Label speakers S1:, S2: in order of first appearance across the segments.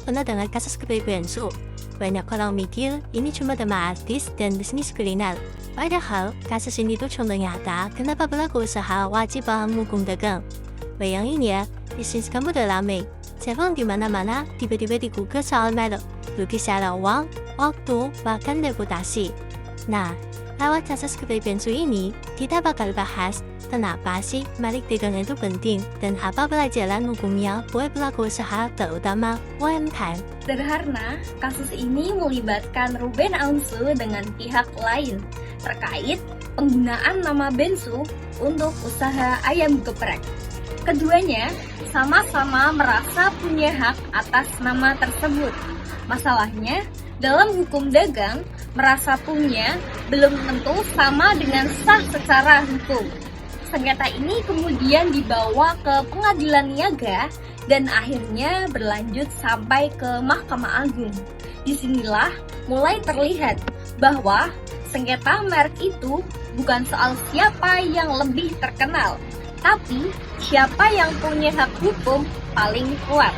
S1: pernah dengar kasus kepribadian bensu? Banyak orang mikir ini cuma drama artis dan bisnis kuliner. Padahal, kasus ini tuh contoh nyata kenapa pelaku usaha wajib paham hukum dagang. Bayangin ya, bisnis kamu udah rame, cabang di mana-mana tiba-tiba digugat soal merek, rugi secara uang, waktu, bahkan reputasi. Nah, lewat kasus kepribadian bensu ini, kita bakal bahas kenapa sih merek dagang itu penting dan apa pelajaran hukumnya buat pelaku usaha terutama UMKM.
S2: Sederhana, kasus ini melibatkan Ruben Onsu dengan pihak lain terkait penggunaan nama Bensu untuk usaha ayam geprek. Keduanya sama-sama merasa punya hak atas nama tersebut. Masalahnya, dalam hukum dagang, merasa punya belum tentu sama dengan sah secara hukum. Sengketa ini kemudian dibawa ke pengadilan niaga dan akhirnya berlanjut sampai ke Mahkamah Agung. Disinilah mulai terlihat bahwa sengketa merek itu bukan soal siapa yang lebih terkenal, tapi siapa yang punya hak hukum paling kuat.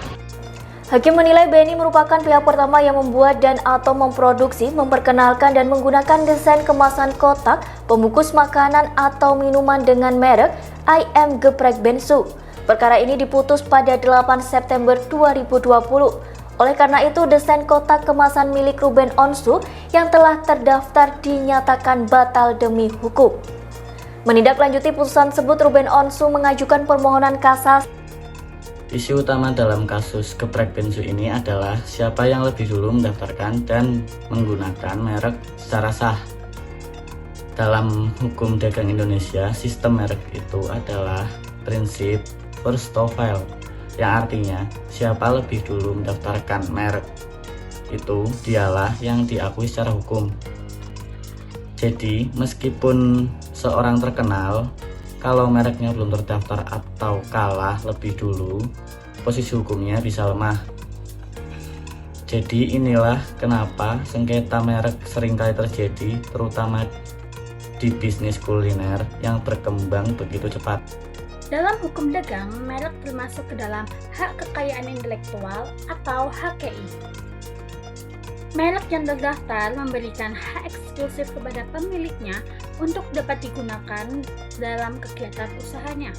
S3: Hakim menilai BNI merupakan pihak pertama yang membuat dan atau memproduksi, memperkenalkan dan menggunakan desain kemasan kotak, pembungkus makanan atau minuman dengan merek Ayam Geprek Bensu. Perkara ini diputus pada 8 September 2020. Oleh karena itu, desain kotak kemasan milik Ruben Onsu yang telah terdaftar dinyatakan batal demi hukum. Menindaklanjuti putusan tersebut, Ruben Onsu mengajukan permohonan kasasi.
S4: Isu utama dalam kasus geprek bensu ini adalah siapa yang lebih dulu mendaftarkan dan menggunakan merek secara sah. Dalam hukum dagang Indonesia, sistem merek itu adalah prinsip first to file, yang artinya siapa lebih dulu mendaftarkan merek itu dialah yang diakui secara hukum. Jadi, meskipun seorang terkenal, kalau mereknya belum terdaftar atau kalah lebih dulu, posisi hukumnya bisa lemah. Jadi inilah kenapa sengketa merek seringkali terjadi, terutama di bisnis kuliner yang berkembang begitu cepat.
S5: Dalam hukum dagang, merek termasuk ke dalam hak kekayaan intelektual atau HKI. Merek yang terdaftar memberikan hak eksklusif kepada pemiliknya untuk dapat digunakan dalam kegiatan usahanya.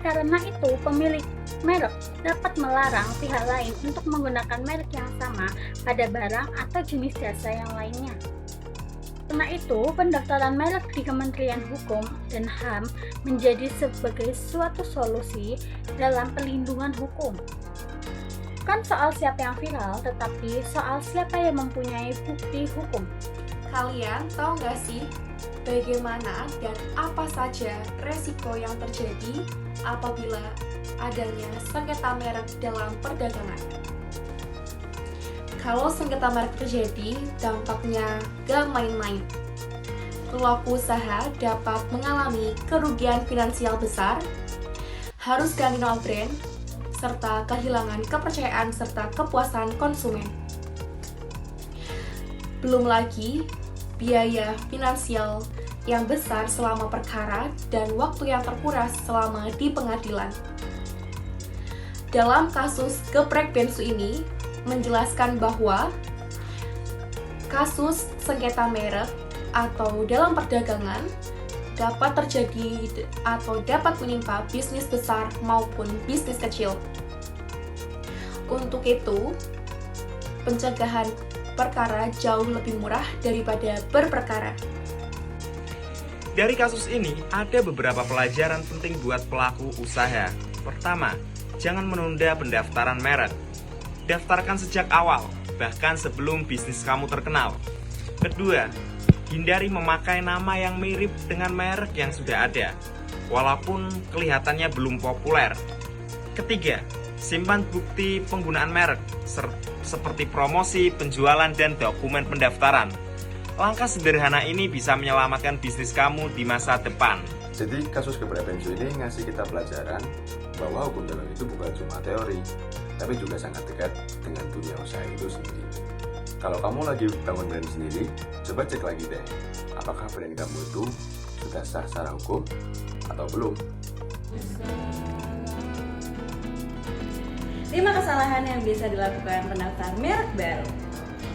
S5: Karena itu, pemilik merek dapat melarang pihak lain untuk menggunakan merek yang sama pada barang atau jenis jasa yang lainnya. Karena itu, pendaftaran merek di Kementerian Hukum dan HAM menjadi sebagai suatu solusi dalam pelindungan hukum. Bukan soal siapa yang viral, tetapi soal siapa yang mempunyai bukti hukum.
S6: Kalian tahu nggak sih bagaimana dan apa saja resiko yang terjadi apabila adanya sengketa merek dalam perdagangan? Kalau sengketa merek terjadi, dampaknya gak main-main. Pelaku usaha dapat mengalami kerugian finansial besar, harus ganti nama brand, serta kehilangan kepercayaan serta kepuasan konsumen. Belum lagi biaya finansial yang besar selama perkara dan waktu yang terkuras selama di pengadilan. Dalam kasus geprek bensu ini menjelaskan bahwa kasus sengketa merek atau dalam perdagangan dapat terjadi atau dapat menimpa bisnis besar maupun bisnis kecil. Untuk itu, pencegahan perkara jauh lebih murah daripada berperkara.
S7: Dari kasus ini, ada beberapa pelajaran penting buat pelaku usaha. Pertama, jangan menunda pendaftaran merek. Daftarkan sejak awal, bahkan sebelum bisnis kamu terkenal. Kedua, hindari memakai nama yang mirip dengan merek yang sudah ada, walaupun kelihatannya belum populer. Ketiga, simpan bukti penggunaan merek, seperti promosi, penjualan, dan dokumen pendaftaran. Langkah sederhana ini bisa menyelamatkan bisnis kamu di masa depan.
S8: Jadi kasus geprek bensu ini ngasih kita pelajaran bahwa hukum dagang itu bukan cuma teori, tapi juga sangat dekat dengan dunia usaha itu sendiri. Kalau kamu lagi bangun brand sendiri, coba cek lagi deh, apakah brand kamu itu sudah sah secara hukum atau belum.
S9: 5 kesalahan yang bisa dilakukan pendaftar merek baru.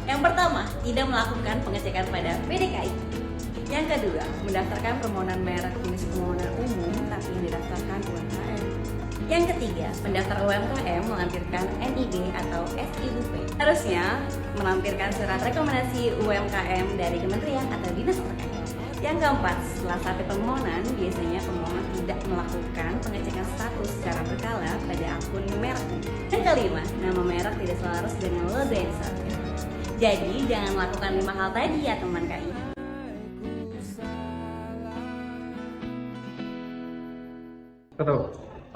S9: Yang pertama, tidak melakukan pengecekan pada PDKI. Yang kedua, mendaftarkan permohonan merek jenis permohonan umum tapi didaftarkan UMKM. Yang ketiga, pendaftar UMKM melampirkan NIB atau SIUP. Harusnya melampirkan surat rekomendasi UMKM dari kementerian atau dinas terkait. Yang keempat, setelah sampai permohonan, biasanya pemohon tidak melakukan pengecekan status secara berkala pada akun merek. Yang kelima, nama merek tidak selaras dengan logo yang disebutkan. Jadi, jangan melakukan 5 hal tadi ya teman KI.
S8: Betul.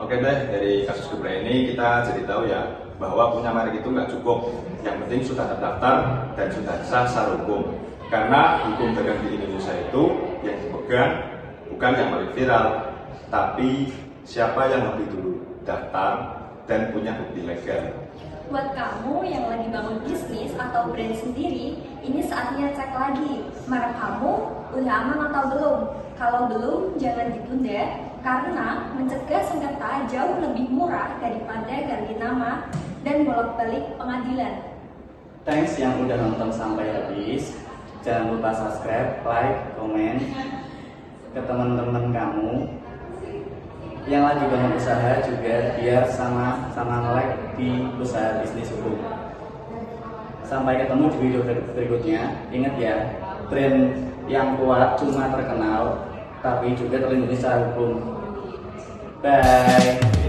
S8: Oke deh, dari kasus Geprek ini kita jadi tahu ya bahwa punya merek itu nggak cukup. Yang penting sudah terdaftar dan sudah sah secara hukum. Karena hukum dagang di Indonesia itu yang dipegang bukan yang paling viral, tapi siapa yang lebih dulu daftar dan punya bukti legal.
S2: Buat kamu yang lagi bangun bisnis atau brand sendiri, ini saatnya cek lagi merek kamu udah aman atau belum. Kalau belum, jangan ditunda karena mencegah sengketa jauh lebih murah daripada ganti nama dan bolak-balik pengadilan.
S4: Thanks yang udah nonton sampai habis. Jangan lupa subscribe, like, komen ke teman-teman kamu yang lagi bangun usaha juga biar sama-sama nge-like di usaha bisnis hukum. Sampai ketemu di video berikutnya. Ingat ya, brand yang kuat cuma terkenal tapi juga terlindungi secara hukum. Bye.